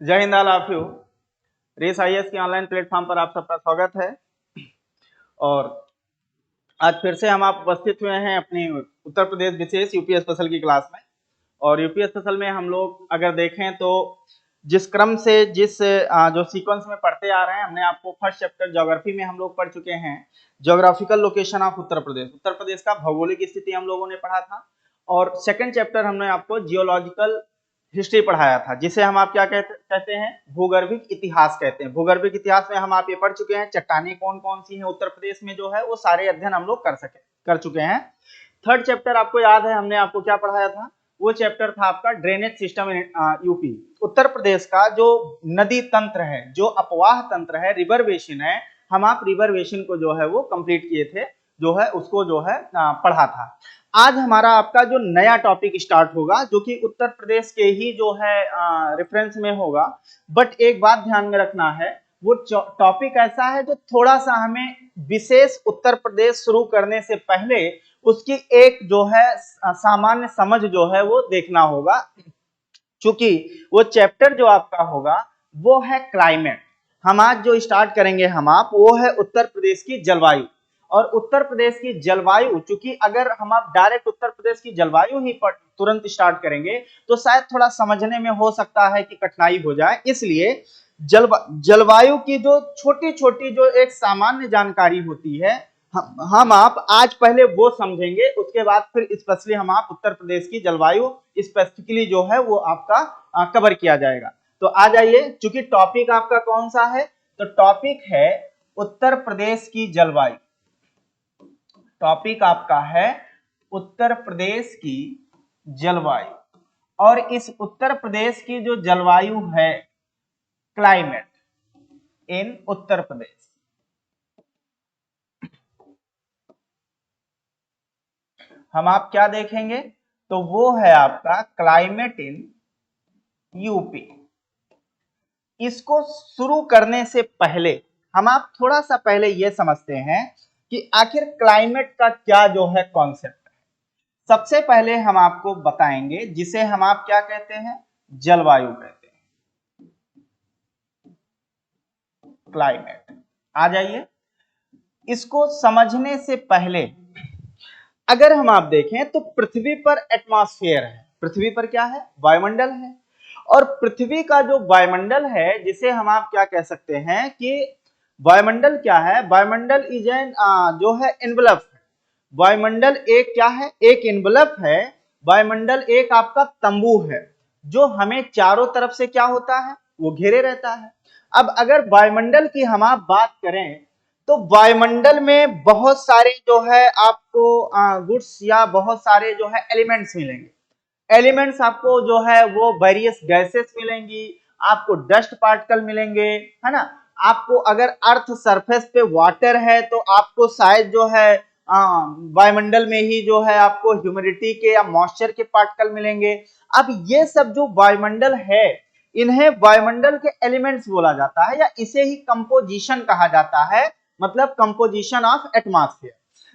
जय Hind all of you. Race IAS के online platform पर आप सबका स्वागत है। और आज फिर से हम आप उपस्थित हुए हैं अपनी उत्तर प्रदेश विशेष यूपी स्पेशल की क्लास में। और यूपी स्पेशल में हम लोग अगर देखें तो जिस क्रम से जो सीक्वेंस में पढ़ते आ रहे हैं, हमने आपको फर्स्ट चैप्टर ज्योग्राफी में हम लोग पढ़ चुके हैं geographical location of Uttar Pradesh का भौगोलिक स्थिति हम लोगों ने पढ़ा था। और सेकंड चैप्टर हमने आपको जियोलॉजिकल हिस्ट्री पढ़ाया था, जिसे हम आप क्या कहते हैं, भूगर्भिक इतिहास कहते हैं। भूगर्भिक इतिहास में हम आप ये पढ़ चुके हैं चट्टानें कौन कौन सी हैं उत्तर प्रदेश में, जो है वो सारे अध्ययन हम लोग कर चुके हैं। थर्ड चैप्टर आपको याद है हमने आपको क्या पढ़ाया था, वो चैप्टर था आपका drainage system in UP. Uttar Pradesh का जो नदी तंत्र है, जो अपवाह तंत्र है, रिवर बेसिन है, हम आप रिवर बेसिन को जो है वो कंप्लीट किए थे, जो है उसको जो है पढ़ा था। आज हमारा आपका जो नया टॉपिक स्टार्ट होगा, जो कि उत्तर प्रदेश के ही जो है रेफरेंस में होगा। बट एक बात ध्यान में रखना है, वो टॉपिक ऐसा है जो थोड़ा सा हमें विशेष उत्तर प्रदेश शुरू करने से पहले उसकी एक जो है सामान्य समझ जो है वो देखना होगा। चूंकि वो चैप्टर जो आपका होगा वो है क्लाइमेट। हम आज जो स्टार्ट करेंगे हम आप, वो है उत्तर प्रदेश की जलवायु। और उत्तर प्रदेश की जलवायु, चूंकि अगर हम आप डायरेक्ट उत्तर प्रदेश की जलवायु ही तुरंत स्टार्ट करेंगे तो शायद थोड़ा समझने में हो सकता है कि कठिनाई हो जाए। इसलिए जलवायु की जो छोटी छोटी जो एक सामान्य जानकारी होती है, हम आप आज पहले वो समझेंगे, उसके बाद फिर स्पेशली हम आप उत्तर प्रदेश की जलवायु स्पेसिफिकली जो है वो आपका कवर किया जाएगा। तो आ जाइए, चूंकि टॉपिक आपका कौन सा है, तो टॉपिक है उत्तर प्रदेश की जलवायु। टॉपिक आपका है उत्तर प्रदेश की जलवायु। और इस उत्तर प्रदेश की जो जलवायु है, क्लाइमेट इन उत्तर प्रदेश, हम आप क्या देखेंगे, तो वो है आपका क्लाइमेट इन यूपी। इसको शुरू करने से पहले हम आप थोड़ा सा पहले ये समझते हैं कि आखिर क्लाइमेट का क्या जो है कॉन्सेप्ट है। सबसे पहले हम आपको बताएंगे जिसे हम आप क्या कहते हैं, जलवायु कहते हैं, क्लाइमेट। आ जाइए, इसको समझने से पहले अगर हम आप देखें तो पृथ्वी पर एटमॉस्फेयर है। पृथ्वी पर क्या है, वायुमंडल है। और पृथ्वी का जो वायुमंडल है, जिसे हम आप क्या कह सकते हैं कि वायुमंडल क्या है, वायुमंडल इज एन जो है एनवलप है। वायुमंडल एक क्या है, एक एनवलप है। वायुमंडल एक आपका तंबू है जो हमें चारों तरफ से क्या होता है, वो घेरे रहता है। अब अगर वायुमंडल की हम आप बात करें तो वायुमंडल में बहुत सारे जो है आपको गुड्स या बहुत सारे जो है एलिमेंट्स मिलेंगे। एलिमेंट्स आपको जो है वो वेरियस गैसेस मिलेंगी, आपको डस्ट पार्टिकल मिलेंगे, है ना। आपको अगर अर्थ सरफेस पे वाटर है तो आपको शायद जो है वायुमंडल में ही जो है आपको ह्यूमिडिटी के या मॉइस्चर के पार्टिकल मिलेंगे। अब ये सब जो वायुमंडल है, इन्हें वायुमंडल के एलिमेंट्स बोला जाता है, या इसे ही कंपोजिशन कहा जाता है, मतलब कंपोजिशन ऑफ एटमॉस्फेयर।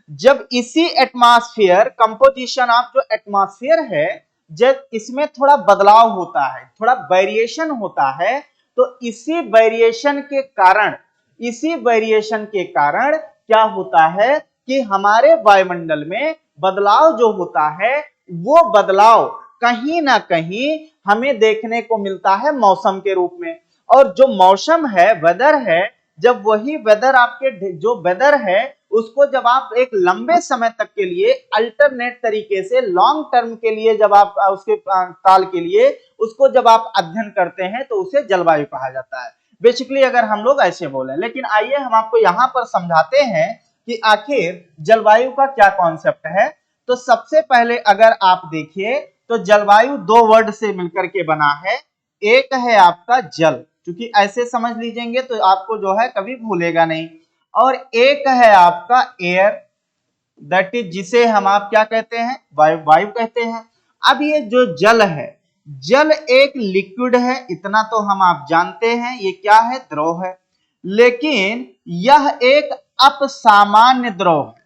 जब इसी एटमॉस्फेयर, कंपोजिशन ऑफ जो एटमॉस्फेयर है, जब इसमें थोड़ा बदलाव होता है, थोड़ा वेरिएशन होता है, तो इसी वेरिएशन के कारण क्या होता है कि हमारे वायुमंडल में बदलाव जो होता है, वो बदलाव कहीं ना कहीं हमें देखने को मिलता है मौसम के रूप में। और जो मौसम है, वेदर है, जब वही वेदर आपके जो वेदर है उसको जब आप एक लंबे समय तक के लिए अल्टरनेट तरीके से लॉन्ग टर्म के लिए जब आप उसके काल के लिए उसको जब आप अध्ययन करते हैं तो उसे जलवायु कहा जाता है, बेसिकली अगर हम लोग ऐसे बोले। लेकिन आइए हम आपको यहां पर समझाते हैं कि आखिर जलवायु का क्या कॉन्सेप्ट है। तो सबसे पहले अगर आप देखिए तो जलवायु दो वर्ड से मिलकर के बना है। एक है आपका जल, क्योंकि ऐसे समझ लीजिएंगे तो आपको जो है कभी भूलेगा नहीं। और एक है आपका एयर, दैट इज जिसे हम आप क्या कहते हैं, वायु कहते हैं। अब ये जो जल है, जल एक लिक्विड है, इतना तो हम आप जानते हैं, ये क्या है, द्रव है। लेकिन यह एक अपसामान्य द्रव है,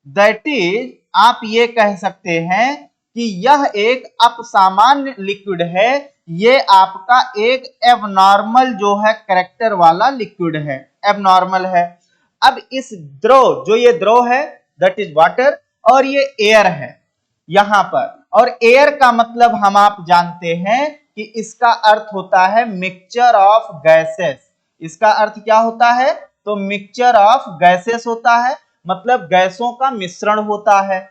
दैट इज आप ये कह सकते हैं कि यह एक अपसामान्य लिक्विड है, ये आपका एक एबनॉर्मल जो है कैरेक्टर वाला लिक्विड है, एबनॉर्मल है। अब इस द्रव, जो ये द्रव है दैट इज वाटर, और ये एयर है यहां पर, और एयर का मतलब हम आप जानते हैं कि इसका अर्थ होता है मिक्सचर ऑफ गैसेस। इसका अर्थ क्या होता है? तो मिक्सचर ऑफ गैसेस होता है, मतलब गैसों का मिश्रण होता है।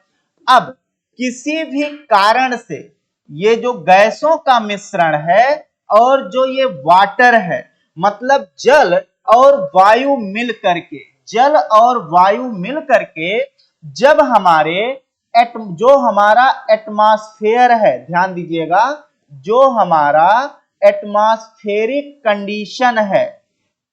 अब किसी भी कारण से ये जो गैसों का मिश्रण है और जो ये वाटर है, मतलब जल और वायु मिल करके, जल और वायु मिल करके जब जो हमारा एटमॉस्फेयर है, ध्यान दीजिएगा, जो हमारा एटमॉस्फेरिक कंडीशन है,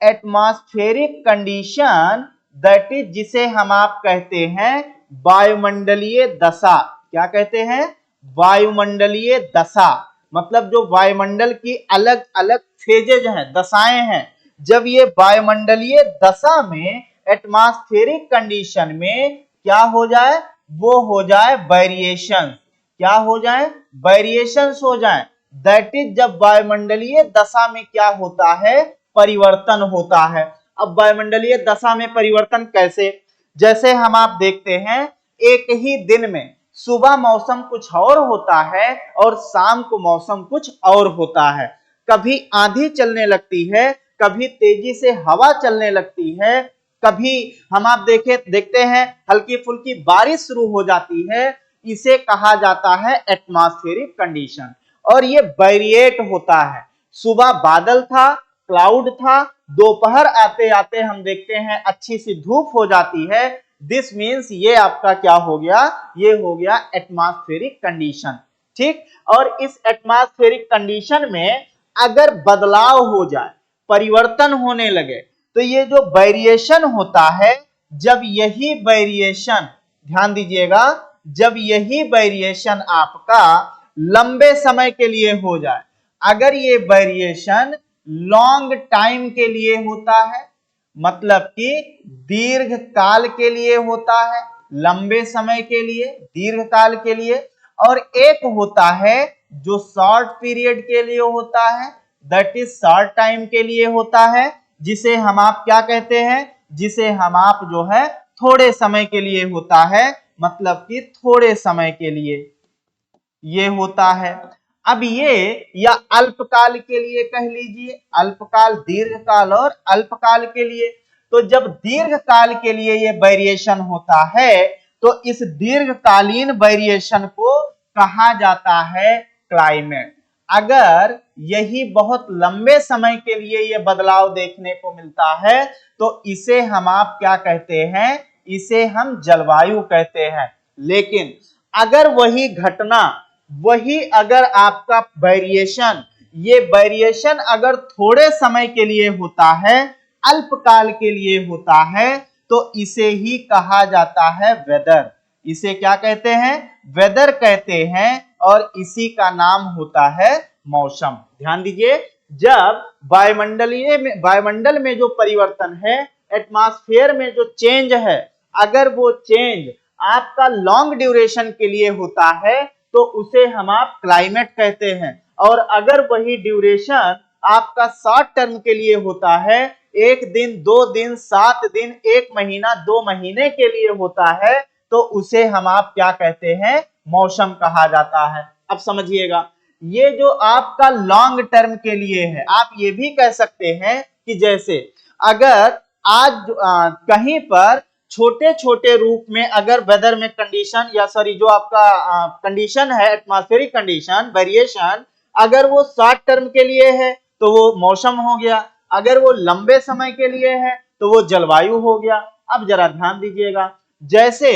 एटमॉस्फेरिक कंडीशन दैट इज, जिसे हम आप कहते हैं वायुमंडलीय दशा। क्या कहते हैं? वायुमंडलीय दशा, मतलब जो वायुमंडल की अलग अलग फेजेज हैं, दशाएं हैं, जब ये वायुमंडलीय दशा में, एटमॉस्फेरिक कंडीशन में क्या हो जाए? वो हो जाए वेरिएशन। क्या हो जाए? वेरिएशंस हो जाए। दैट इज, जब वायुमंडलीय दशा में क्या होता है? परिवर्तन होता है। अब वायुमंडलीय दशा में परिवर्तन कैसे? जैसे हम आप देखते हैं, एक ही दिन में सुबह मौसम कुछ और होता है और शाम को मौसम कुछ और होता है। कभी आंधी चलने लगती है, कभी तेजी से हवा चलने लगती है, कभी हम आप देखते हैं हल्की फुल्की बारिश शुरू हो जाती है। इसे कहा जाता है एटमॉस्फेरिक कंडीशन, और ये वेरिएट होता है। सुबह बादल था, क्लाउड था, दोपहर आते आते हम देखते हैं अच्छी सी धूप हो जाती है। दिस मीन्स ये आपका क्या हो गया? ये हो गया एटमॉस्फेरिक कंडीशन। ठीक, और इस एटमॉस्फेरिक कंडीशन में अगर बदलाव हो जाए, परिवर्तन होने लगे, तो ये जो वेरिएशन होता है, जब यही वेरिएशन, ध्यान दीजिएगा, जब यही वेरिएशन आपका लंबे समय के लिए हो जाए, अगर ये वेरिएशन लॉन्ग टाइम के लिए होता है, मतलब कि दीर्घ काल के लिए होता है, लंबे समय के लिए, दीर्घ काल के लिए, और एक होता है जो शॉर्ट पीरियड के लिए होता है, दैट इज शॉर्ट टाइम के लिए होता है, जिसे हम आप क्या कहते हैं? जिसे हम आप जो है थोड़े समय के लिए होता है, मतलब कि थोड़े समय के लिए ये होता है। अब ये, या अल्पकाल के लिए कह लीजिए, अल्पकाल, दीर्घकाल और अल्पकाल के लिए। तो जब दीर्घकाल के लिए ये वेरिएशन होता है, तो इस दीर्घकालीन वेरिएशन को कहा जाता है क्लाइमेट। अगर यही बहुत लंबे समय के लिए ये बदलाव देखने को मिलता है, तो इसे हम आप क्या कहते हैं? इसे हम जलवायु कहते हैं। लेकिन अगर वही घटना, वही अगर आपका वेरिएशन, ये वेरिएशन अगर थोड़े समय के लिए होता है, अल्पकाल के लिए होता है, तो इसे ही कहा जाता है वेदर। इसे क्या कहते हैं? वेदर कहते हैं, और इसी का नाम होता है मौसम। ध्यान दीजिए, जब वायुमंडल में जो परिवर्तन है, एटमॉस्फेयर में जो चेंज है, अगर वो चेंज आपका लॉन्ग ड्यूरेशन के लिए होता है, तो उसे हम आप क्लाइमेट कहते हैं। और अगर वही ड्यूरेशन आपका शॉर्ट टर्म के लिए होता है, एक दिन, 2 दिन, 7 दिन, 1 महीना, 2 महीने के लिए होता है, तो उसे हम आप क्या कहते हैं? मौसम कहा जाता है। अब समझिएगा, ये जो आपका लॉन्ग टर्म के लिए है, आप ये भी कह सकते हैं कि जैसे अगर आज कहीं पर छोटे छोटे रूप में अगर वेदर में कंडीशन, या सॉरी जो आपका कंडीशन है, एटमॉस्फेरिक कंडीशन वेरिएशन, अगर वो शॉर्ट टर्म के लिए है तो वो मौसम हो गया, अगर वो लंबे समय के लिए है तो वो जलवायु हो गया। अब जरा ध्यान दीजिएगा, जैसे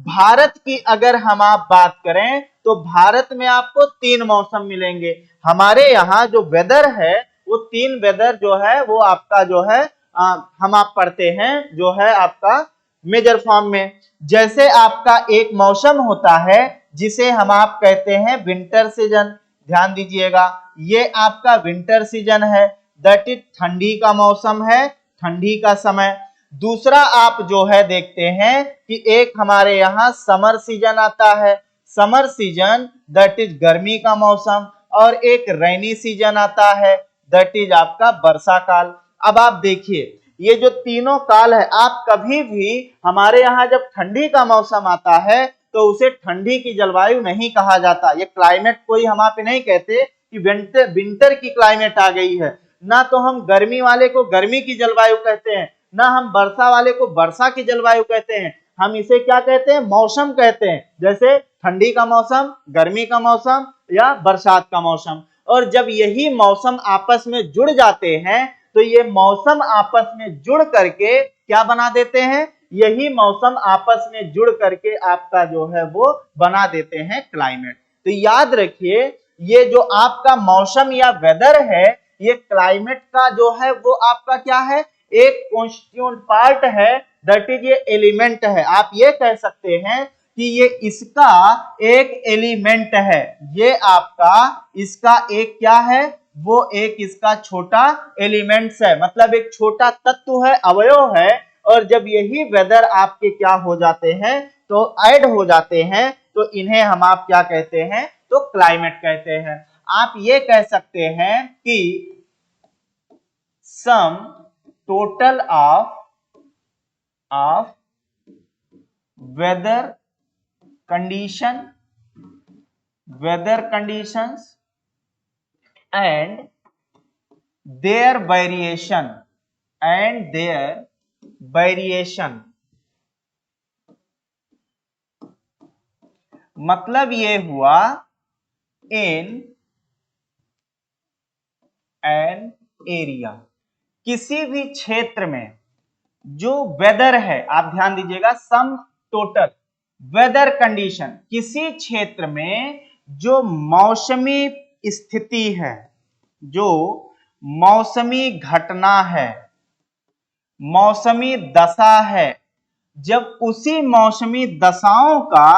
भारत की अगर हम आप बात करें, तो भारत में आपको 3 मौसम मिलेंगे। हमारे यहाँ जो वेदर है, वो 3 वेदर जो है वो आपका जो है हम आप पढ़ते हैं, जो है आपका मेजर फॉर्म में। जैसे आपका एक मौसम होता है जिसे हम आप कहते हैं विंटर सीजन। ध्यान दीजिएगा, ये आपका विंटर सीजन है, दैट इज ठंडी का मौसम है, ठंडी का समय। दूसरा आप जो है देखते हैं कि एक हमारे यहाँ समर सीजन आता है। समर सीजन दैट इज गर्मी का मौसम, और एक रेनी सीजन आता है दैट इज आपका वर्षा काल। अब आप देखिए ये जो तीनों काल है, आप कभी भी हमारे यहाँ जब ठंडी का मौसम आता है तो उसे ठंडी की जलवायु नहीं कहा जाता। ये क्लाइमेट कोई हम आप नहीं कहते कि विंटर की क्लाइमेट आ गई है, ना तो हम गर्मी वाले को गर्मी की जलवायु कहते हैं, ना हम वर्षा वाले को वर्षा की जलवायु कहते हैं। हम इसे क्या कहते हैं? मौसम कहते हैं, जैसे ठंडी का मौसम, गर्मी का मौसम या बरसात का मौसम। और जब यही मौसम आपस में जुड़ जाते हैं तो ये मौसम आपस में जुड़ करके क्या बना देते हैं? यही मौसम आपस में जुड़ करके आपका जो है वो बना देते हैं क्लाइमेट। तो याद रखिए ये जो आपका मौसम या वेदर है, ये क्लाइमेट का जो है वो आपका क्या है? एक कॉन्स्टिट्यूएंट पार्ट है, दैट इज ये एलिमेंट है। आप ये कह सकते हैं कि ये इसका एक एलिमेंट है, ये आपका इसका एक क्या है? वो एक इसका छोटा एलिमेंट्स है, मतलब एक छोटा तत्व है, अवयव है। और जब यही वेदर आपके क्या हो जाते हैं तो ऐड हो जाते हैं तो इन्हें हम आप क्या कहते हैं? तो क्लाइमेट कहते हैं। आप ये कह सकते हैं कि sum total of weather conditions and their variation मतलब ये हुआ in an area, किसी भी क्षेत्र में जो वेदर है, आप ध्यान दीजिएगा, सम टोटल वेदर कंडीशन, किसी क्षेत्र में जो मौसमी स्थिति है, जो मौसमी घटना है, मौसमी दशा है, जब उसी मौसमी दशाओं का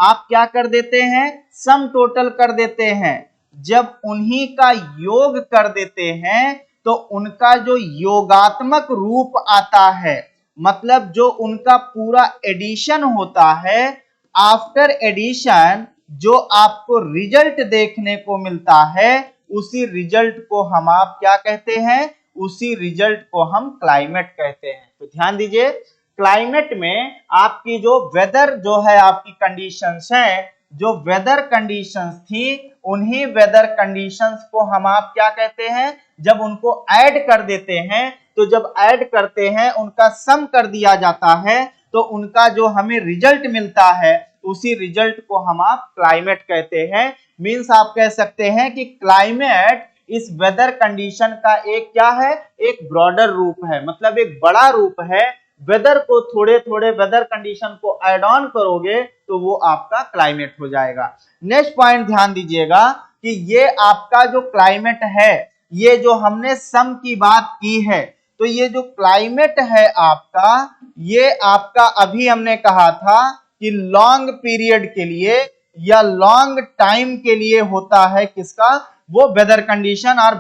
आप क्या कर देते हैं? सम टोटल कर देते हैं। जब उन्हीं का योग कर देते हैं तो उनका जो योगात्मक रूप आता है, मतलब जो उनका पूरा एडिशन होता है, आफ्टर एडिशन जो आपको रिजल्ट देखने को मिलता है, उसी रिजल्ट को हम आप क्या कहते हैं? उसी रिजल्ट को हम क्लाइमेट कहते हैं। तो ध्यान दीजिए, क्लाइमेट में आपकी जो वेदर जो है आपकी कंडीशंस हैं, जो वेदर कंडीशंस थी, उन्हीं वेदर कंडीशंस को हम आप क्या कहते हैं? जब उनको ऐड कर देते हैं, तो जब ऐड करते हैं उनका सम कर दिया जाता है, तो उनका जो हमें रिजल्ट मिलता है, उसी रिजल्ट को हम आप क्लाइमेट कहते हैं। मींस आप कह सकते हैं कि क्लाइमेट इस वेदर कंडीशन का एक क्या है? एक ब्रॉडर रूप है, मतलब एक बड़ा रूप है। वेदर को थोड़े थोड़े वेदर कंडीशन को ऐड ऑन करोगे तो वो आपका क्लाइमेट हो जाएगा। नेक्स्ट पॉइंट ध्यान दीजिएगा कि ये आपका जो क्लाइमेट है, ये जो हमने सम की बात की है, तो ये जो क्लाइमेट है आपका, ये आपका अभी हमने कहा था कि लॉन्ग पीरियड के लिए या लॉन्ग टाइम के लिए होता है, किसका? वो वेदर कंडीशन और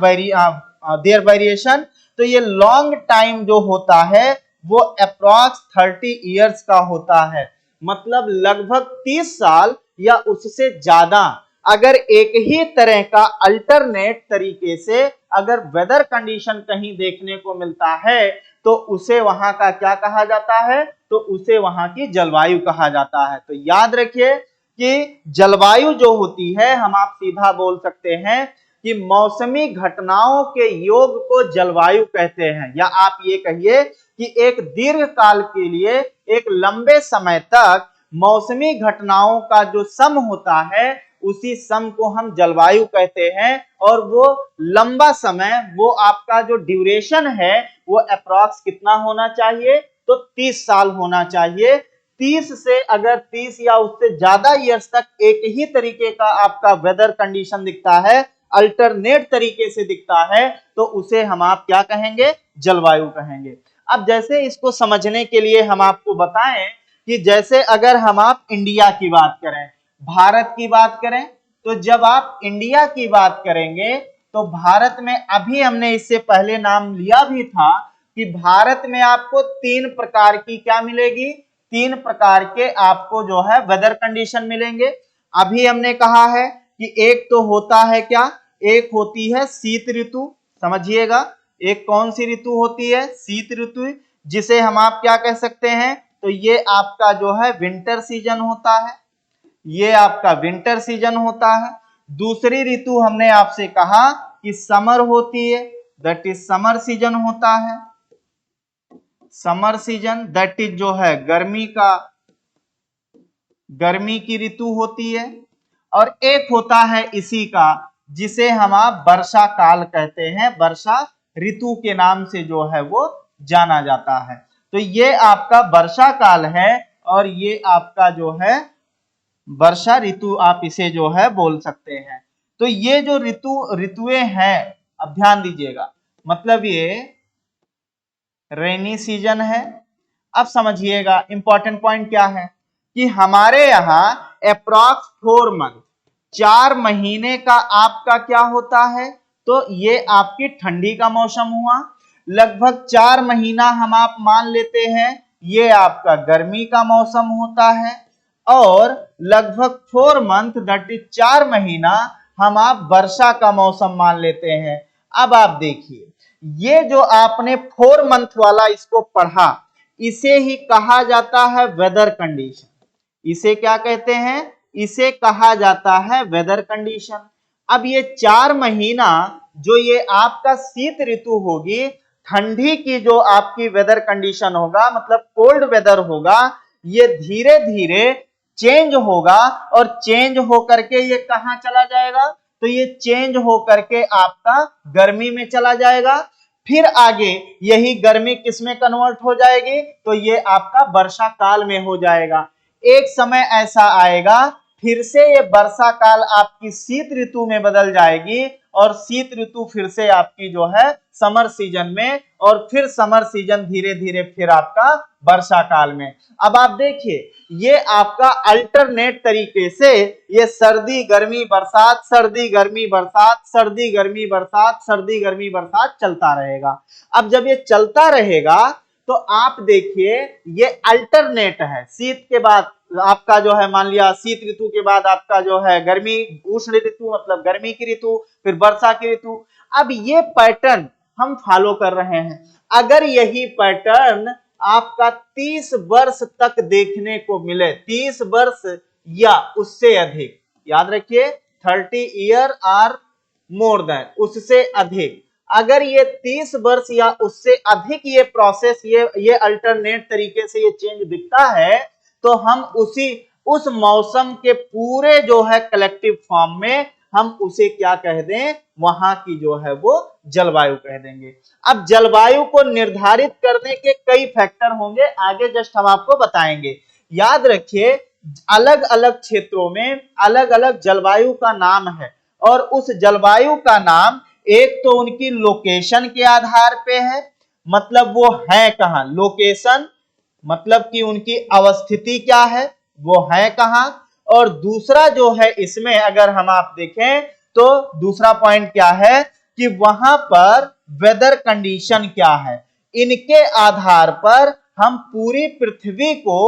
देयर वेरिएशन। तो ये लॉन्ग टाइम जो होता है वो अप्रॉक्स 30 इयर्स का होता है, मतलब लगभग 30 साल या उससे ज्यादा। अगर एक ही तरह का अल्टरनेट तरीके से अगर वेदर कंडीशन कहीं देखने को मिलता है तो उसे वहां का क्या कहा जाता है? तो उसे वहां की जलवायु कहा जाता है। तो याद रखिए कि जलवायु जो होती है, हम आप सीधा बोल सकते हैं कि मौसमी घटनाओं के योग को जलवायु कहते हैं, या आप ये कहिए कि एक दीर्घ काल के लिए, एक लंबे समय तक मौसमी घटनाओं का जो सम होता है, उसी सम को हम जलवायु कहते हैं। और वो लंबा समय, वो आपका जो ड्यूरेशन है, वो अप्रॉक्स कितना होना चाहिए? तो 30 साल होना चाहिए। 30 से अगर 30 या उससे ज्यादा ईयर्स तक एक ही तरीके का आपका वेदर कंडीशन दिखता है, अल्टरनेट तरीके से दिखता है, तो उसे हम आप क्या कहेंगे? जलवायु कहेंगे। अब जैसे इसको समझने के लिए हम आपको बताएं कि जैसे अगर हम आप इंडिया की बात करें, भारत की बात करें, तो जब आप इंडिया की बात करेंगे तो भारत में अभी हमने इससे पहले नाम लिया भी था कि भारत में आपको 3 प्रकार की क्या मिलेगी? 3 प्रकार के आपको जो है वेदर कंडीशन मिलेंगे। अभी हमने कहा है कि एक तो होता है क्या, एक होती है शीत ऋतु, समझिएगा, एक कौन सी ऋतु होती है, शीत ऋतु, जिसे हम आप क्या कह सकते हैं, तो ये आपका जो है विंटर सीजन होता है, ये आपका विंटर सीजन होता है। दूसरी ऋतु हमने आपसे कहा कि समर होती है, दैट इज समर सीजन होता है, समर सीजन दैट इज जो है गर्मी की ऋतु होती है। और एक होता है इसी का जिसे हम आप वर्षा काल कहते हैं, वर्षा ऋतु के नाम से जो है वो जाना जाता है। तो ये आपका वर्षा काल है और ये आपका जो है वर्षा ऋतु आप इसे जो है बोल सकते हैं। तो ये जो ऋतुएं हैं, अब ध्यान दीजिएगा, मतलब ये रेनी सीजन है। अब समझिएगा इंपॉर्टेंट पॉइंट क्या है कि हमारे यहाँ अप्रॉक्स 4 मंथ, 4 महीने का आपका क्या होता है, तो ये आपकी ठंडी का मौसम हुआ। लगभग 4 महीना हम आप मान लेते हैं ये आपका गर्मी का मौसम होता है, और लगभग 4 मंथ दैट इज 4 महीना हम आप वर्षा का मौसम मान लेते हैं। अब आप देखिए ये जो आपने 4 मंथ वाला इसको पढ़ा, इसे ही कहा जाता है वेदर कंडीशन। इसे क्या कहते हैं, इसे कहा जाता है वेदर कंडीशन। अब ये 4 महीना जो ये आपका शीत ऋतु होगी, ठंडी की जो आपकी वेदर कंडीशन होगा, मतलब कोल्ड वेदर होगा, ये धीरे धीरे चेंज होगा और चेंज होकर के ये कहां चला जाएगा, तो ये चेंज होकर के आपका गर्मी में चला जाएगा। फिर आगे यही गर्मी किस में कन्वर्ट हो जाएगी, तो ये आपका वर्षा काल में हो जाएगा। एक समय ऐसा आएगा फिर से ये वर्षा काल आपकी शीत ऋतु में बदल जाएगी और शीत ऋतु फिर से आपकी जो है समर सीजन में, और फिर समर सीजन धीरे धीरे फिर आपका वर्षा काल में। अब आप देखिए ये आपका अल्टरनेट तरीके से ये सर्दी गर्मी बरसात, सर्दी गर्मी बरसात, सर्दी गर्मी बरसात, सर्दी गर्मी बरसात चलता रहेगा। अब जब ये चलता रहेगा तो आप देखिए ये अल्टरनेट है, शीत के बाद आपका जो है मान लिया शीत ऋतु के बाद आपका जो है गर्मी, उष्ण ऋतु मतलब गर्मी की ऋतु, फिर वर्षा की ऋतु। अब ये पैटर्न हम फॉलो कर रहे हैं। अगर यही पैटर्न आपका 30 वर्ष तक देखने को मिले, 30 वर्ष या उससे अधिक, याद रखिए 30 ईयर आर मोर देन, उससे अधिक, अगर ये 30 वर्ष या उससे अधिक ये प्रोसेस, ये अल्टरनेट तरीके से ये चेंज दिखता है, तो हम उस मौसम के पूरे जो है कलेक्टिव फॉर्म में हम उसे क्या कह दें, वहां की जो है वो जलवायु कह देंगे। अब जलवायु को निर्धारित करने के कई फैक्टर होंगे, आगे जस्ट हम आपको बताएंगे। याद रखिए अलग अलग क्षेत्रों में अलग अलग जलवायु का नाम है, और उस जलवायु का नाम एक तो उनकी लोकेशन के आधार पे है, मतलब वो है कहां, लोकेशन मतलब कि उनकी अवस्थिति क्या है, वो है कहां। और दूसरा जो है इसमें अगर हम आप देखें तो दूसरा पॉइंट क्या है कि वहां पर वेदर कंडीशन क्या है। इनके आधार पर हम पूरी पृथ्वी को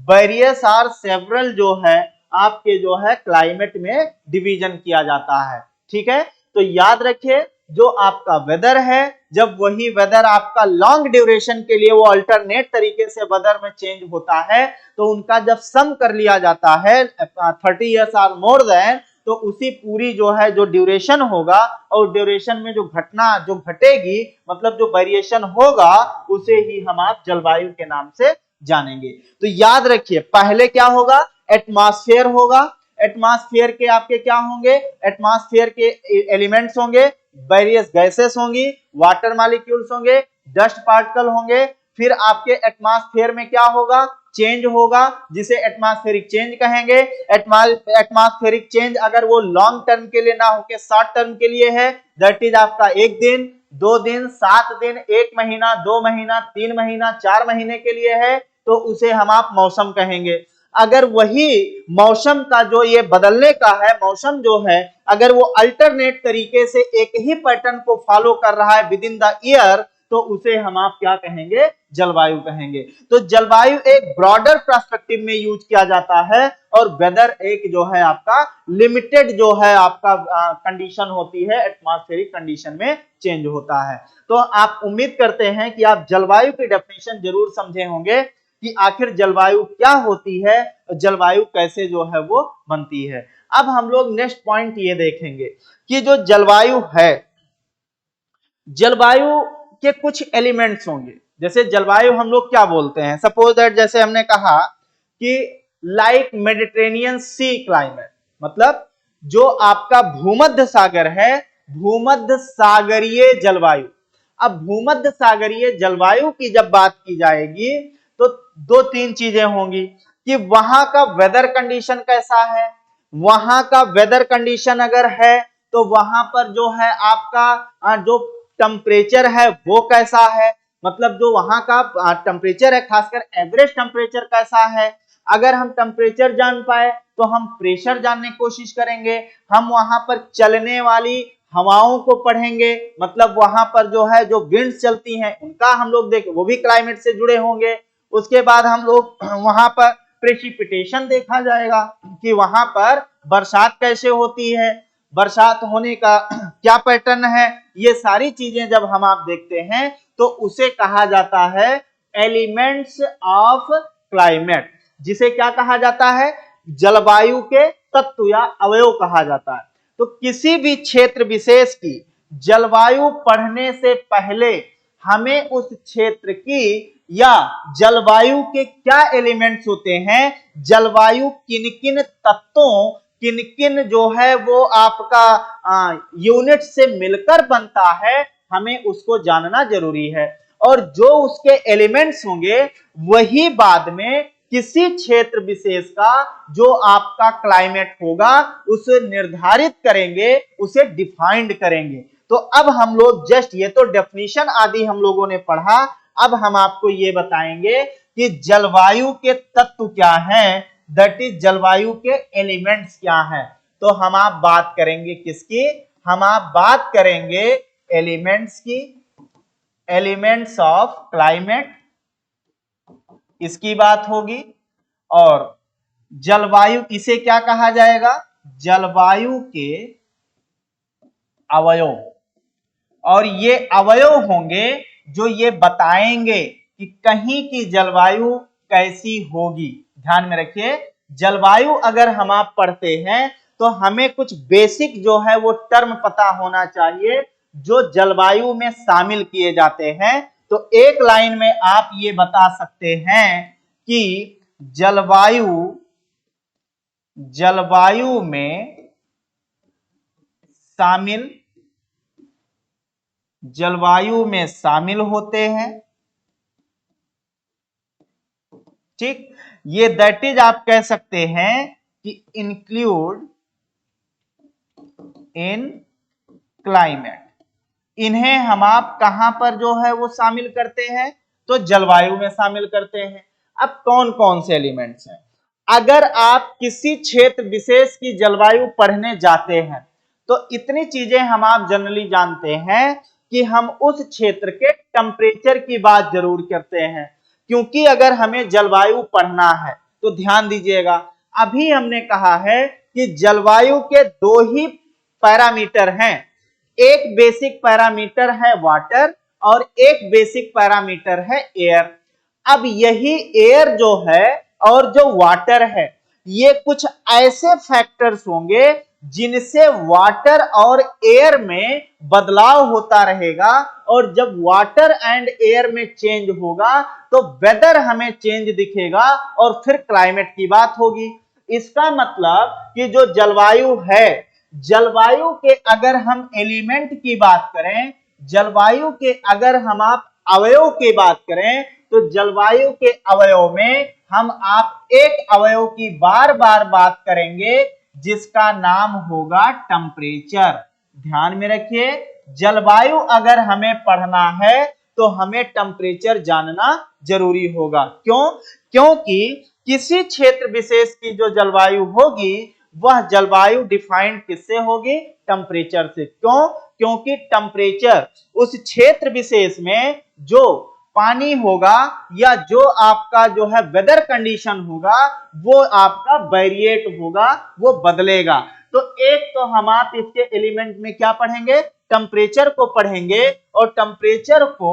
वेरियस आर सेवरल जो है आपके जो है क्लाइमेट में डिवीजन किया जाता है। ठीक है, तो याद रखिए जो आपका वेदर है, जब वही वेदर आपका लॉन्ग ड्यूरेशन के लिए वो अल्टरनेट तरीके से वेदर में चेंज होता है, तो उनका जब सम कर लिया जाता है 30 इयर्स आर मोर देन, तो उसी पूरी जो है जो ड्यूरेशन होगा और ड्यूरेशन में जो घटना जो घटेगी मतलब जो वेरिएशन होगा उसे ही हम आप जलवायु के नाम से जानेंगे। तो याद रखिए पहले क्या होगा, एटमॉस्फेयर होगा। एटमॉस्फेयर के आपके क्या होंगे, एटमॉस्फेयर के एलिमेंट्स होंगे, वेरियस गैसेस होंगी, वाटर मॉलिक्यूल्स होंगे, डस्ट पार्टिकल होंगे। फिर आपके एटमॉस्फेयर में क्या होगा, चेंज होगा जिसे एटमॉस्फेरिक चेंज कहेंगे। एटमॉस्फेरिक चेंज अगर वो लॉन्ग टर्म के लिए ना होके शॉर्ट टर्म के लिए है, दैट इज आपका 1 दिन 2 दिन 7 दिन 1 महीना 2 महीना 3 महीना 4 महीने के लिए है, तो उसे हम आप मौसम कहेंगे। अगर वही मौसम का जो ये बदलने का है मौसम जो है, अगर वो अल्टरनेट तरीके से एक ही पैटर्न को फॉलो कर रहा है विद इन द ईयर, तो उसे हम आप क्या कहेंगे, जलवायु कहेंगे। तो जलवायु एक ब्रॉडर पर्सपेक्टिव में यूज किया जाता है और वेदर एक जो है आपका लिमिटेड जो है आपका कंडीशन होती है, एटमॉस्फेरिक कंडीशन में चेंज होता है। तो आप उम्मीद करते हैं कि आप जलवायु की डेफिनेशन जरूर समझे होंगे कि आखिर जलवायु क्या होती है, जलवायु कैसे जो है वो बनती है। अब हम लोग नेक्स्ट पॉइंट ये देखेंगे कि जो जलवायु है, जलवायु के कुछ एलिमेंट्स होंगे। जैसे जलवायु हम लोग क्या बोलते हैं, सपोज दैट जैसे हमने कहा कि लाइक मेडिटेरेनियन सी क्लाइमेट, मतलब जो आपका भूमध्य सागर है, भूमध्य सागरीय जलवायु। अब भूमध्य सागरीय जलवायु की जब बात की जाएगी तो दो तीन चीजें होंगी कि वहां का वेदर कंडीशन कैसा है, वहां का वेदर कंडीशन अगर है तो वहां पर जो है आपका जो टेम्परेचर है वो कैसा है, मतलब जो वहां का टेम्परेचर है, खासकर एवरेज टेम्परेचर कैसा है। अगर हम टेम्परेचर जान पाए तो हम प्रेशर जानने की कोशिश करेंगे, हम वहां पर चलने वाली हवाओं को पढ़ेंगे, मतलब वहां पर जो है जो विंड्स चलती हैं उनका हम लोग देखें, वो भी क्लाइमेट से जुड़े होंगे। उसके बाद हम लोग वहां पर प्रेसिपिटेशन देखा जाएगा कि वहां पर बरसात कैसे होती है, बरसात होने का क्या पैटर्न है। ये सारी चीजें जब हम आप देखते हैं तो उसे कहा जाता है एलिमेंट्स ऑफ क्लाइमेट, जिसे क्या कहा जाता है, जलवायु के तत्व या अवयव कहा जाता है। तो किसी भी क्षेत्र विशेष की जलवायु पढ़ने से पहले हमें उस क्षेत्र की या जलवायु के क्या एलिमेंट्स होते हैं, जलवायु किन किन तत्वों, किन किन जो है वो आपका यूनिट से मिलकर बनता है, हमें उसको जानना जरूरी है। और जो उसके एलिमेंट्स होंगे वही बाद में किसी क्षेत्र विशेष का जो आपका क्लाइमेट होगा उसे निर्धारित करेंगे, उसे डिफाइंड करेंगे। तो अब हम लोग जस्ट ये तो डेफिनेशन आदि हम लोगों ने पढ़ा, अब हम आपको ये बताएंगे कि जलवायु के तत्व क्या हैं, दैट इज जलवायु के एलिमेंट्स क्या हैं। तो हम आप बात करेंगे किसकी, हम आप बात करेंगे एलिमेंट्स की, एलिमेंट्स ऑफ क्लाइमेट, इसकी बात होगी। और जलवायु इसे क्या कहा जाएगा, जलवायु के अवयव। और ये अवयव होंगे जो ये बताएंगे कि कहीं की जलवायु कैसी होगी। ध्यान में रखिए, जलवायु अगर हम आप पढ़ते हैं तो हमें कुछ बेसिक जो है वो टर्म पता होना चाहिए जो जलवायु में शामिल किए जाते हैं। तो एक लाइन में आप ये बता सकते हैं कि जलवायु में शामिल होते हैं, ठीक। ये दैट इज आप कह सकते हैं कि इंक्लूड इन क्लाइमेट। इन्हें हम आप कहां पर जो है वो शामिल करते हैं, तो जलवायु में शामिल करते हैं। अब कौन कौन से एलिमेंट्स हैं, अगर आप किसी क्षेत्र विशेष की जलवायु पढ़ने जाते हैं तो इतनी चीजें हम आप जनरली जानते हैं कि हम उस क्षेत्र के टेम्परेचर की बात जरूर करते हैं, क्योंकि अगर हमें जलवायु पढ़ना है तो ध्यान दीजिएगा, अभी हमने कहा है कि जलवायु के दो ही पैरामीटर हैं, एक बेसिक पैरामीटर है वाटर और एक बेसिक पैरामीटर है एयर। अब यही एयर जो है और जो वाटर है ये कुछ ऐसे फैक्टर्स होंगे जिनसे वाटर और एयर में बदलाव होता रहेगा, और जब वाटर एंड एयर में चेंज होगा तो वेदर हमें चेंज दिखेगा और फिर क्लाइमेट की बात होगी। इसका मतलब कि जो जलवायु है, जलवायु के अगर हम एलिमेंट की बात करें, जलवायु के अगर हम आप अवयव की बात करें, तो जलवायु के अवयव में हम आप एक अवयव की बार बार बात करेंगे जिसका नाम होगा टेम्परेचर। ध्यान में रखिए, जलवायु अगर हमें पढ़ना है तो हमें टेम्परेचर जानना जरूरी होगा। क्यों? क्योंकि किसी क्षेत्र विशेष की जो जलवायु होगी वह जलवायु डिफाइंड किससे होगी? टेम्परेचर से। क्यों? क्योंकि टेम्परेचर उस क्षेत्र विशेष में जो पानी होगा या जो आपका जो है वेदर कंडीशन होगा वो आपका वेरिएट होगा, वो बदलेगा। तो एक तो हम आप इसके एलिमेंट में क्या पढ़ेंगे? टेम्परेचर को पढ़ेंगे, और टेम्परेचर को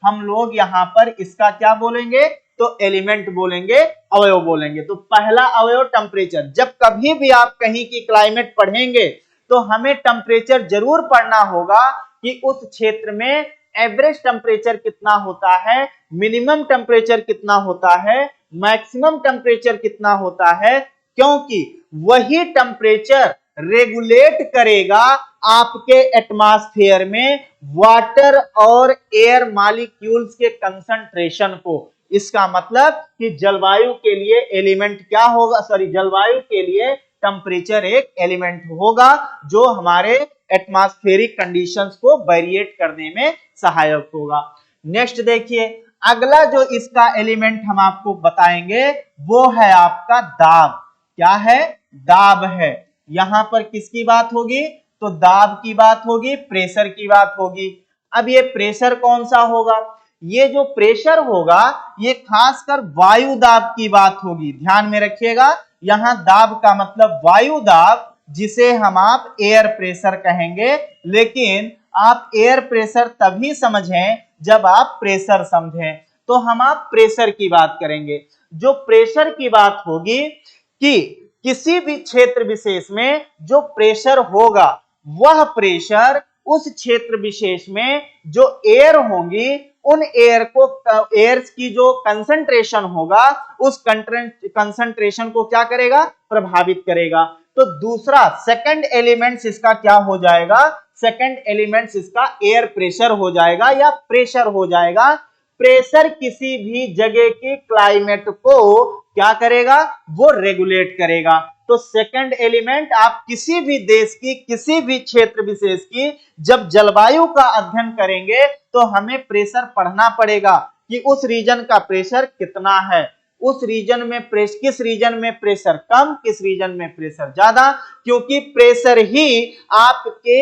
हम लोग यहाँ पर इसका क्या बोलेंगे? तो एलिमेंट बोलेंगे, अवयव बोलेंगे। तो पहला अवयव टेम्परेचर। जब कभी भी आप कहीं की क्लाइमेट पढ़ेंगे तो हमें टेम्परेचर जरूर पढ़ना होगा कि उस क्षेत्र में एवरेज टेम्परेचर कितना होता है, मिनिमम टेम्परेचर कितना होता है, मैक्सिमम टेम्परेचर कितना होता है, क्योंकि वही टेम्परेचर रेगुलेट करेगा आपके एटमॉस्फेयर में वाटर और एयर मॉलिक्यूल्स के कंसंट्रेशन को। इसका मतलब कि जलवायु के लिए एलिमेंट क्या होगा? जलवायु के लिए टेम्परेचर एक एलिमेंट होगा जो हमारे एटमॉस्फेरिक कंडीशंस को वेरिएट करने में सहायक होगा। नेक्स्ट देखिए, अगला जो इसका एलिमेंट हम आपको बताएंगे वो है आपका दाब। क्या है? दाब है। यहां पर किसकी बात होगी? तो दाब की बात होगी, प्रेशर की बात होगी। अब ये प्रेशर कौन सा होगा? ये जो प्रेशर होगा ये खासकर वायु दाब की बात होगी। ध्यान में रखिएगा, यहां दाब का मतलब वायु दाब, जिसे हम आप एयर प्रेशर कहेंगे, लेकिन आप एयर प्रेशर तभी समझें जब आप प्रेशर समझें। तो हम आप प्रेशर की बात करेंगे। जो प्रेशर की बात होगी कि किसी भी क्षेत्र विशेष में जो प्रेशर होगा वह प्रेशर उस क्षेत्र विशेष में जो एयर होंगी उन एयर्स की जो कंसंट्रेशन होगा उस कंसंट्रेशन को क्या करेगा? प्रभावित करेगा। तो दूसरा सेकंड एलिमेंट्स इसका क्या हो जाएगा? सेकंड एलिमेंट्स इसका एयर प्रेशर हो जाएगा या प्रेशर हो जाएगा। प्रेशर किसी भी जगह की क्लाइमेट को क्या करेगा? वो रेगुलेट करेगा। तो सेकंड एलिमेंट आप किसी भी देश की, किसी भी क्षेत्र विशेष की जब जलवायु का अध्ययन करेंगे तो हमें प्रेशर पढ़ना पड़ेगा कि उस रीजन का प्रेशर कितना है, उस रीजन में किस रीजन में प्रेशर कम, किस रीजन में प्रेशर ज्यादा, क्योंकि प्रेशर ही आपके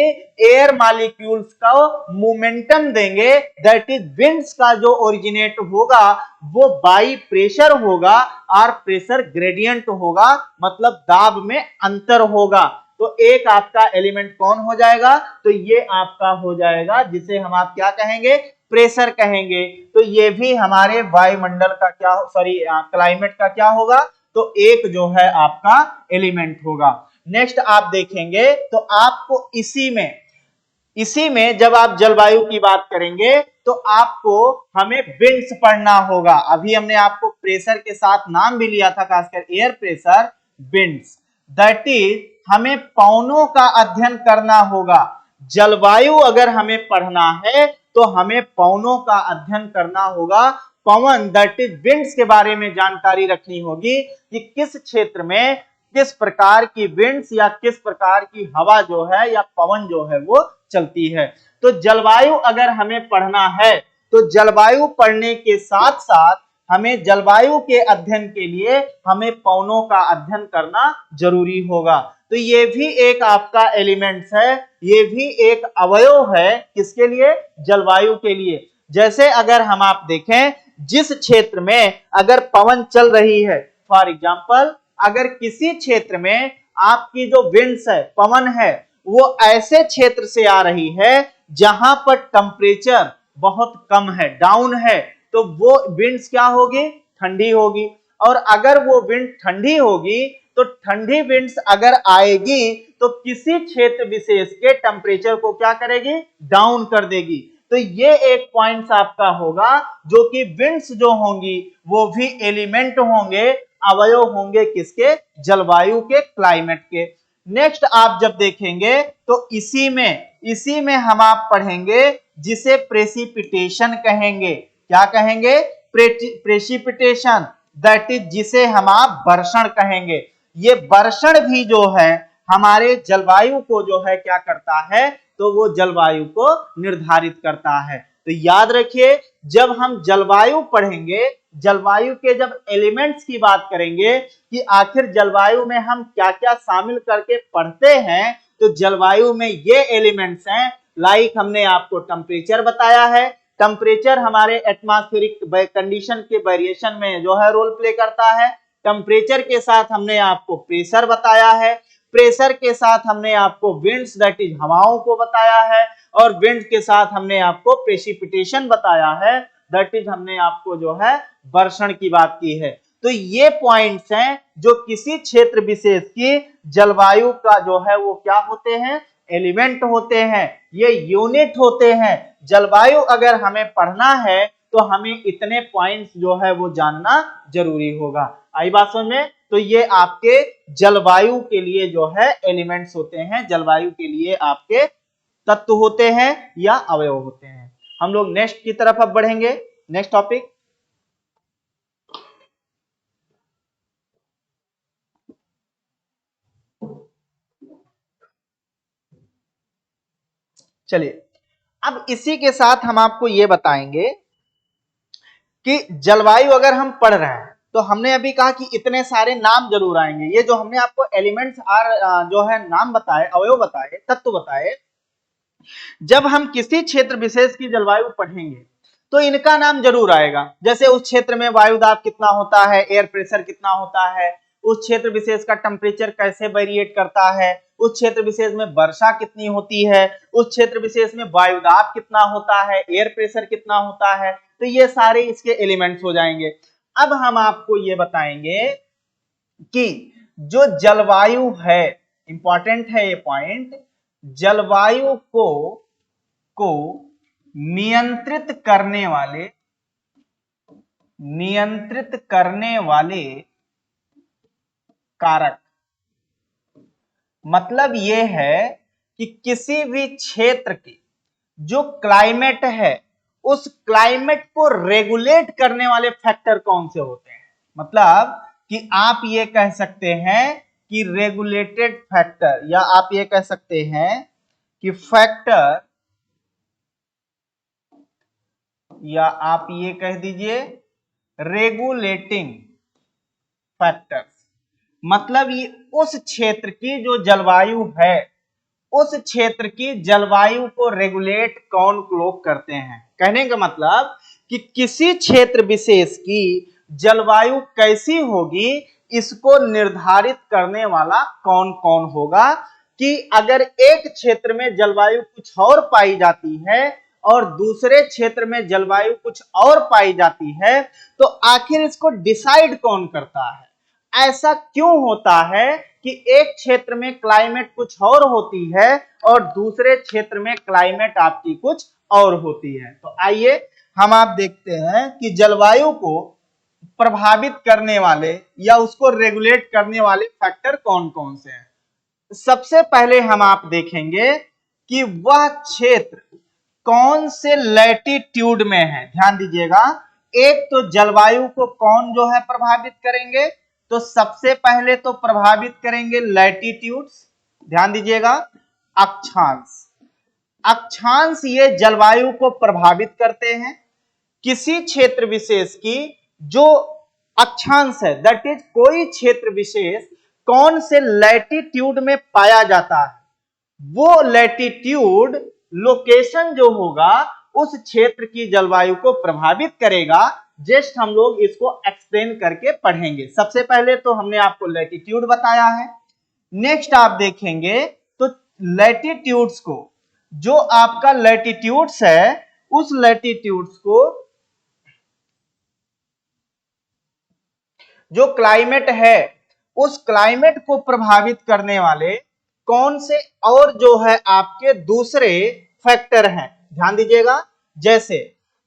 एयर मॉलिक्यूल्स का मोमेंटम देंगे। दैट इज विंड्स का जो ओरिजिनेट होगा वो बाई प्रेशर होगा और प्रेशर ग्रेडियंट होगा, मतलब दाब में अंतर होगा। तो एक आपका एलिमेंट कौन हो जाएगा? तो ये आपका हो जाएगा जिसे हम आप क्या कहेंगे? प्रेशर कहेंगे। तो ये भी हमारे वायुमंडल का क्या, क्लाइमेट का क्या होगा? तो एक जो है आपका एलिमेंट होगा। नेक्स्ट आप देखेंगे तो आपको इसी में जब आप जलवायु की बात करेंगे तो आपको हमें विंड्स पढ़ना होगा। अभी हमने आपको प्रेशर के साथ नाम भी लिया था, खासकर air pressure, winds. That is हमें पवनों का अध्ययन करना होगा। जलवायु अगर हमें पढ़ना है तो हमें पवनों का अध्ययन करना होगा। पवन दैट इज विंड्स के बारे में जानकारी रखनी होगी कि किस क्षेत्र में किस प्रकार की विंड्स या किस प्रकार की हवा जो है या पवन जो है वो चलती है। तो जलवायु अगर हमें पढ़ना है तो जलवायु पढ़ने के साथ साथ हमें जलवायु के अध्ययन के लिए हमें पवनों का अध्ययन करना जरूरी होगा। तो ये भी एक आपका एलिमेंट्स है, ये भी एक अवयव है किसके लिए? जलवायु के लिए। जैसे अगर हम आप देखें जिस क्षेत्र में अगर पवन चल रही है, फॉर एग्जांपल अगर किसी क्षेत्र में आपकी जो विंड्स है, पवन है, वो ऐसे क्षेत्र से आ रही है जहां पर टेम्परेचर बहुत कम है, डाउन है, तो वो विंड्स क्या होगी? ठंडी होगी। और अगर वो विंड ठंडी होगी तो ठंडी विंड्स अगर आएगी तो किसी क्षेत्र विशेष के टेम्परेचर को क्या करेगी? डाउन कर देगी। तो ये एक पॉइंट आपका होगा जो कि विंड्स जो होंगी वो भी एलिमेंट होंगे, अवयव होंगे किसके? जलवायु के, क्लाइमेट के। नेक्स्ट आप जब देखेंगे तो इसी में हम आप पढ़ेंगे जिसे प्रेसिपिटेशन कहेंगे। क्या कहेंगे? प्रेसिपिटेशन, दैट इज जिसे हम आप वर्षण कहेंगे। ये वर्षण भी जो है हमारे जलवायु को जो है क्या करता है? तो वो जलवायु को निर्धारित करता है। तो याद रखिए जब हम जलवायु पढ़ेंगे, जलवायु के जब एलिमेंट्स की बात करेंगे कि आखिर जलवायु में हम क्या क्या शामिल करके पढ़ते हैं, तो जलवायु में ये एलिमेंट्स हैं। लाइक हमने आपको टेम्परेचर बताया है, टेम्परेचर हमारे एटमॉस्फेरिक कंडीशन के वेरिएशन में जो है रोल प्ले करता है। टेम्परेचर के साथ हमने आपको प्रेशर बताया है, प्रेशर के साथ हमने आपको विंड्स दैट इज हवाओं को बताया है, और विंड के साथ हमने आपको प्रेसिपिटेशन बताया है, दैट इज हमने आपको जो है वर्षण की बात की है। तो ये पॉइंट्स हैं जो किसी क्षेत्र विशेष की जलवायु का जो है वो क्या होते हैं, एलिमेंट होते हैं, ये यूनिट होते हैं। जलवायु अगर हमें पढ़ना है तो हमें इतने पॉइंट्स जो है वो जानना जरूरी होगा। आई बात समझ में? तो ये आपके जलवायु के लिए जो है एलिमेंट्स होते हैं, जलवायु के लिए आपके तत्व होते हैं या अवयव होते हैं। हम लोग नेक्स्ट की तरफ अब बढ़ेंगे, नेक्स्ट टॉपिक। चलिए, अब इसी के साथ हम आपको ये बताएंगे कि जलवायु अगर हम पढ़ रहे हैं तो हमने अभी कहा कि इतने सारे नाम जरूर आएंगे। ये जो हमने आपको एलिमेंट्स जो है नाम बताए, अवयव बताए, तत्व बताए, जब हम किसी क्षेत्र विशेष की जलवायु पढ़ेंगे तो इनका नाम जरूर आएगा। जैसे उस क्षेत्र में वायु दाब कितना होता है, एयर प्रेशर कितना होता है, उस क्षेत्र विशेष का टेम्परेचर कैसे वेरिएट करता है, उस क्षेत्र विशेष में वर्षा कितनी होती है, उस क्षेत्र विशेष में वायु दाब कितना होता है, एयर प्रेशर कितना होता है, तो ये सारे इसके एलिमेंट्स हो जाएंगे। अब हम आपको ये बताएंगे कि जो जलवायु है, इंपॉर्टेंट है ये पॉइंट, जलवायु को नियंत्रित करने वाले कारक, मतलब ये है कि किसी भी क्षेत्र की जो क्लाइमेट है उस क्लाइमेट को रेगुलेट करने वाले फैक्टर कौन से होते हैं। मतलब कि आप ये कह सकते हैं कि रेगुलेटेड फैक्टर, या आप ये कह सकते हैं कि फैक्टर, या आप ये कह दीजिए रेगुलेटिंग फैक्टर्स। मतलब ये उस क्षेत्र की जो जलवायु है, उस क्षेत्र की जलवायु को रेगुलेट कौन लोग करते हैं। कहने का मतलब कि किसी क्षेत्र विशेष की जलवायु कैसी होगी इसको निर्धारित करने वाला कौन कौन होगा। कि अगर एक क्षेत्र में जलवायु कुछ और पाई जाती है और दूसरे क्षेत्र में जलवायु कुछ और पाई जाती है, तो आखिर इसको डिसाइड कौन करता है। ऐसा क्यों होता है कि एक क्षेत्र में क्लाइमेट कुछ और होती है और दूसरे क्षेत्र में क्लाइमेट आपकी कुछ और होती है। तो आइए हम आप देखते हैं कि जलवायु को प्रभावित करने वाले या उसको रेगुलेट करने वाले फैक्टर कौन कौन से हैं। सबसे पहले हम आप देखेंगे कि वह क्षेत्र कौन से लैटिट्यूड में है। ध्यान दीजिएगा, एक तो जलवायु को कौन जो है प्रभावित करेंगे, तो सबसे पहले तो प्रभावित करेंगे लैटिट्यूड्स। ध्यान दीजिएगा, अक्षांश, अक्षांश ये जलवायु को प्रभावित करते हैं। किसी क्षेत्र विशेष की जो अक्षांश है, दैट इज कोई क्षेत्र विशेष कौन से लैटिट्यूड में पाया जाता है, वो लैटिट्यूड लोकेशन जो होगा उस क्षेत्र की जलवायु को प्रभावित करेगा। जस्ट हम लोग इसको एक्सप्लेन करके पढ़ेंगे। सबसे पहले तो हमने आपको लैटिट्यूड बताया है। नेक्स्ट आप देखेंगे तो लैटिट्यूड्स को, जो आपका लैटिट्यूड्स है उस लैटिट्यूड्स को, जो क्लाइमेट है उस क्लाइमेट को प्रभावित करने वाले कौन से और जो है आपके दूसरे फैक्टर हैं। ध्यान दीजिएगा, जैसे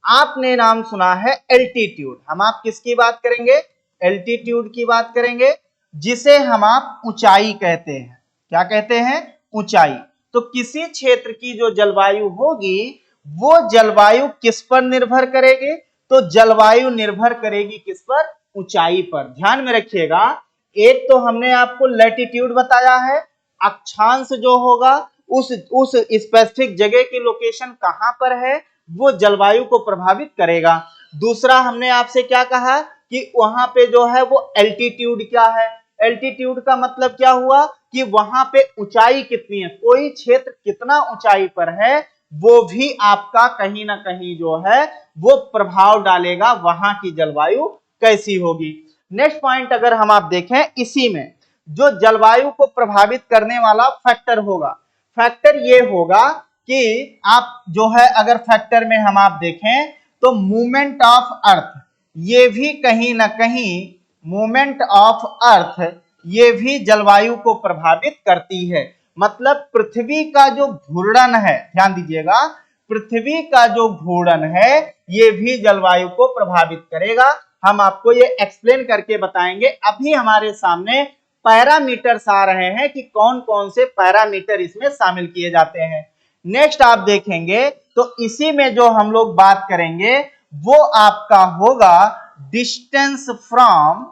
आपने नाम सुना है एल्टीट्यूड। हम आप किसकी बात करेंगे, एल्टीट्यूड की बात करेंगे, जिसे हम आप ऊंचाई कहते हैं। क्या कहते हैं, ऊंचाई। तो किसी क्षेत्र की जो जलवायु होगी वो जलवायु किस पर निर्भर करेगी, तो जलवायु निर्भर करेगी किस पर, ऊंचाई पर। ध्यान में रखिएगा, एक तो हमने आपको लैटिट्यूड बताया है, अक्षांश जो होगा उस स्पेसिफिक जगह की लोकेशन कहां पर है वो जलवायु को प्रभावित करेगा। दूसरा हमने आपसे क्या कहा कि वहां पे जो है वो एल्टीट्यूड क्या है, एल्टीट्यूड का मतलब क्या हुआ कि वहां पे ऊंचाई कितनी है, कोई क्षेत्र कितना ऊंचाई पर है वो भी आपका कहीं ना कहीं जो है वो प्रभाव डालेगा, वहां की जलवायु कैसी होगी। नेक्स्ट पॉइंट अगर हम आप देखें, इसी में जो जलवायु को प्रभावित करने वाला फैक्टर होगा, फैक्टर ये होगा कि आप जो है अगर फैक्टर में हम आप देखें तो मूवमेंट ऑफ अर्थ, ये भी कहीं ना कहीं मूवमेंट ऑफ अर्थ ये भी जलवायु को प्रभावित करती है। मतलब पृथ्वी का जो घूर्णन है, ध्यान दीजिएगा, पृथ्वी का जो घूर्णन है ये भी जलवायु को प्रभावित करेगा। हम आपको ये एक्सप्लेन करके बताएंगे। अभी हमारे सामने पैरामीटर्स आ रहे हैं कि कौन कौन से पैरामीटर इसमें शामिल किए जाते हैं। नेक्स्ट आप देखेंगे तो इसी में जो हम लोग बात करेंगे वो आपका होगा डिस्टेंस फ्रॉम,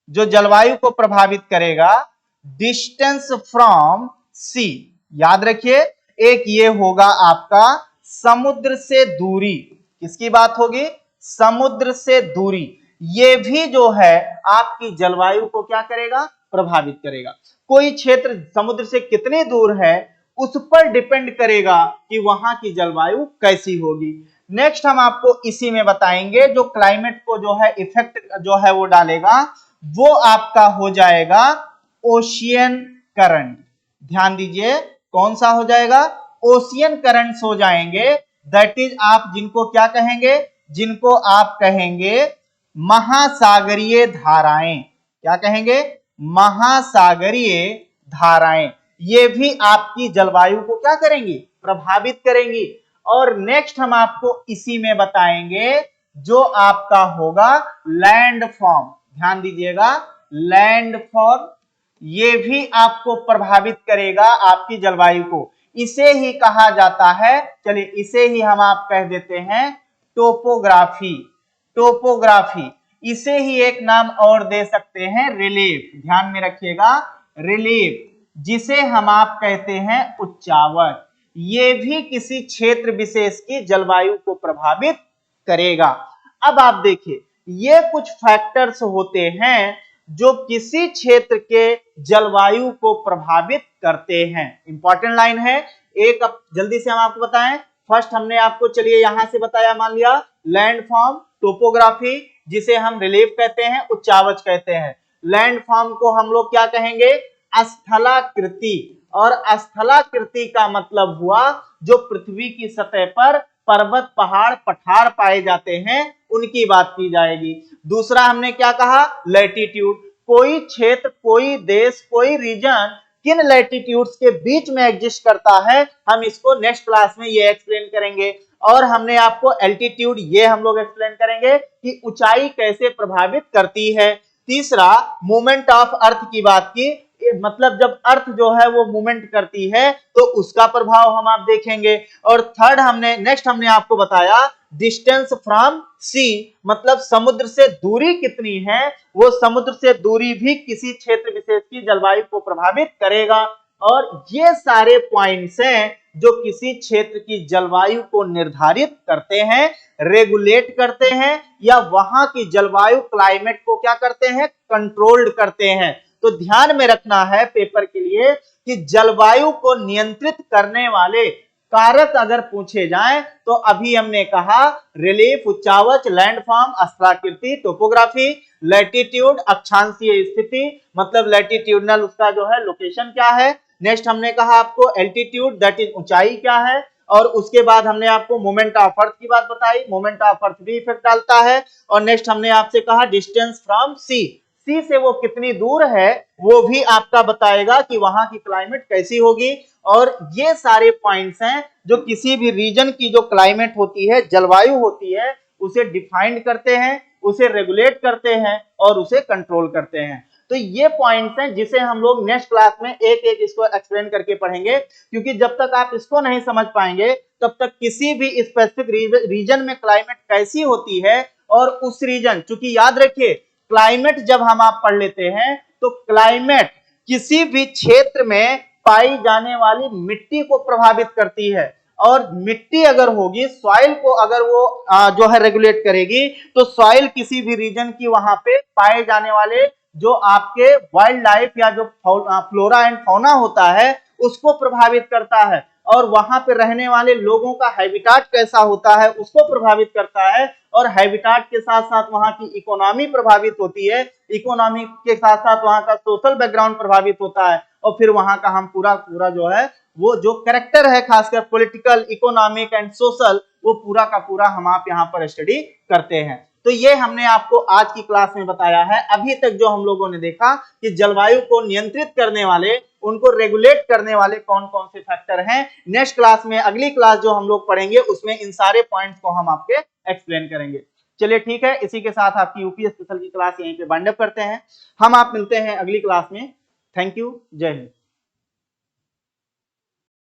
जो जलवायु को प्रभावित करेगा डिस्टेंस फ्रॉम सी। याद रखिए, एक ये होगा आपका समुद्र से दूरी, किसकी बात होगी, समुद्र से दूरी, ये भी जो है आपकी जलवायु को क्या करेगा, प्रभावित करेगा। कोई क्षेत्र समुद्र से कितनी दूर है उस पर डिपेंड करेगा कि वहां की जलवायु कैसी होगी। नेक्स्ट हम आपको इसी में बताएंगे जो क्लाइमेट को जो है इफेक्ट जो है वो डालेगा, वो आपका हो जाएगा ओशियन करंट। ध्यान दीजिए, कौन सा हो जाएगा, ओशियन करंट्स हो जाएंगे। दैट इज आप जिनको क्या कहेंगे, जिनको आप कहेंगे महासागरीय धाराएं। क्या कहेंगे, महासागरीय धाराएं। ये भी आपकी जलवायु को क्या करेंगी, प्रभावित करेंगी। और नेक्स्ट हम आपको इसी में बताएंगे जो आपका होगा लैंडफॉर्म। ध्यान दीजिएगा, लैंडफॉर्म ये भी आपको प्रभावित करेगा आपकी जलवायु को। इसे ही कहा जाता है, चलिए इसे ही हम आप कह देते हैं टोपोग्राफी। टोपोग्राफी, इसे ही एक नाम और दे सकते हैं रिलीफ। ध्यान में रखिएगा, रिलीफ, जिसे हम आप कहते हैं उच्चावच, ये भी किसी क्षेत्र विशेष की जलवायु को प्रभावित करेगा। अब आप देखिए, ये कुछ फैक्टर्स होते हैं जो किसी क्षेत्र के जलवायु को प्रभावित करते हैं। इंपॉर्टेंट लाइन है, एक अब जल्दी से हम आपको बताएं। फर्स्ट हमने आपको चलिए यहां से बताया, मान लिया लैंडफॉर्म, टोपोग्राफी जिसे हम रिलीफ कहते हैं, उच्चावच कहते हैं। लैंडफॉर्म को हम लोग क्या कहेंगे, स्थलाकृति। और स्थलाकृति का मतलब हुआ जो पृथ्वी की सतह पर पर्वत, पहाड़, पठार पाए जाते हैं उनकी बात की जाएगी। दूसरा हमने क्या कहा, लैटिट्यूड, कोई क्षेत्र, कोई देश, कोई रीजन किन लैटिट्यूड्स के बीच में एग्जिस्ट करता है, हम इसको नेक्स्ट क्लास में ये एक्सप्लेन करेंगे। और हमने आपको एल्टीट्यूड ये हम लोग एक्सप्लेन करेंगे कि ऊंचाई कैसे प्रभावित करती है। तीसरा मूवमेंट ऑफ अर्थ की बात की, मतलब जब अर्थ जो है वो मूवमेंट करती है तो उसका प्रभाव हम आप देखेंगे। और थर्ड हमने नेक्स्ट हमने आपको बताया डिस्टेंस फ्रॉम सी, मतलब समुद्र से दूरी कितनी है, वो समुद्र से दूरी भी किसी क्षेत्र विशेष की जलवायु को प्रभावित करेगा। और ये सारे पॉइंट्स हैं जो किसी क्षेत्र की जलवायु को निर्धारित करते हैं, रेगुलेट करते हैं, या वहां की जलवायु क्लाइमेट को क्या करते हैं, कंट्रोल्ड करते हैं। तो ध्यान में रखना है पेपर के लिए कि जलवायु को नियंत्रित करने वाले कारक अगर पूछे जाएं तो अभी हमने कहा रिलीफ, उच्चावच, लैंडफॉर्म, स्थलाकृति, टोपोग्राफी, लैटिट्यूड, अक्षांशीय स्थिति, मतलब लैटिट्यूडनल उसका जो है लोकेशन क्या है। नेक्स्ट हमने कहा आपको एल्टीट्यूड, दैट इज ऊंचाई क्या है। और उसके बाद हमने आपको मोमेंट ऑफ अर्थ की बात बताई, मोमेंट ऑफ अर्थ भी इफेक्ट डालता है। और नेक्स्ट हमने आपसे कहा डिस्टेंस फ्रॉम सी, सी से वो कितनी दूर है वो भी आपका बताएगा कि वहां की क्लाइमेट कैसी होगी। और ये सारे पॉइंट्स हैं जो किसी भी रीजन की जो क्लाइमेट होती है, जलवायु होती है, उसे डिफाइंड करते हैं, उसे रेगुलेट करते हैं और उसे कंट्रोल करते हैं। तो ये पॉइंट्स हैं जिसे हम लोग नेक्स्ट क्लास में एक एक इसको एक्सप्लेन करके पढ़ेंगे, क्योंकि जब तक आप इसको नहीं समझ पाएंगे तब तक किसी भी स्पेसिफिक रीजन में क्लाइमेट कैसी होती है और उस रीजन, चूंकि याद रखिए क्लाइमेट जब हम आप पढ़ लेते हैं तो क्लाइमेट किसी भी क्षेत्र में पाई जाने वाली मिट्टी को प्रभावित करती है। और मिट्टी अगर होगी, सॉइल को अगर वो जो है रेगुलेट करेगी, तो सॉइल किसी भी रीजन की वहां पे पाए जाने वाले जो आपके वाइल्ड लाइफ या जो फ्लोरा एंड फौना होता है उसको प्रभावित करता है, और वहां पे रहने वाले लोगों का हैबिटाट कैसा होता है उसको प्रभावित करता है, और हैबिटाट के साथ साथ वहां की इकोनॉमी प्रभावित होती है, इकोनॉमी के साथ साथ वहां का सोशल बैकग्राउंड प्रभावित होता है, और फिर वहां का हम पूरा पूरा जो है वो जो कैरेक्टर है खासकर पॉलिटिकल, इकोनॉमिक एंड सोशल, वो पूरा का पूरा हम आप यहाँ पर स्टडी करते हैं। तो ये हमने आपको आज की क्लास में बताया है। अभी तक जो हम लोगों ने देखा कि जलवायु को नियंत्रित करने वाले, उनको रेगुलेट करने वाले कौन कौन से फैक्टर हैं। नेक्स्ट क्लास में, अगली क्लास जो हम लोग पढ़ेंगे उसमें इन सारे पॉइंट्स को हम आपके एक्सप्लेन करेंगे। चलिए ठीक है, इसी के साथ आपकी यूपी स्पेशल की क्लास यहीं पे वाइंड अप करते हैं। हम आप मिलते हैं अगली क्लास में। थैंक यू, जय हिंद।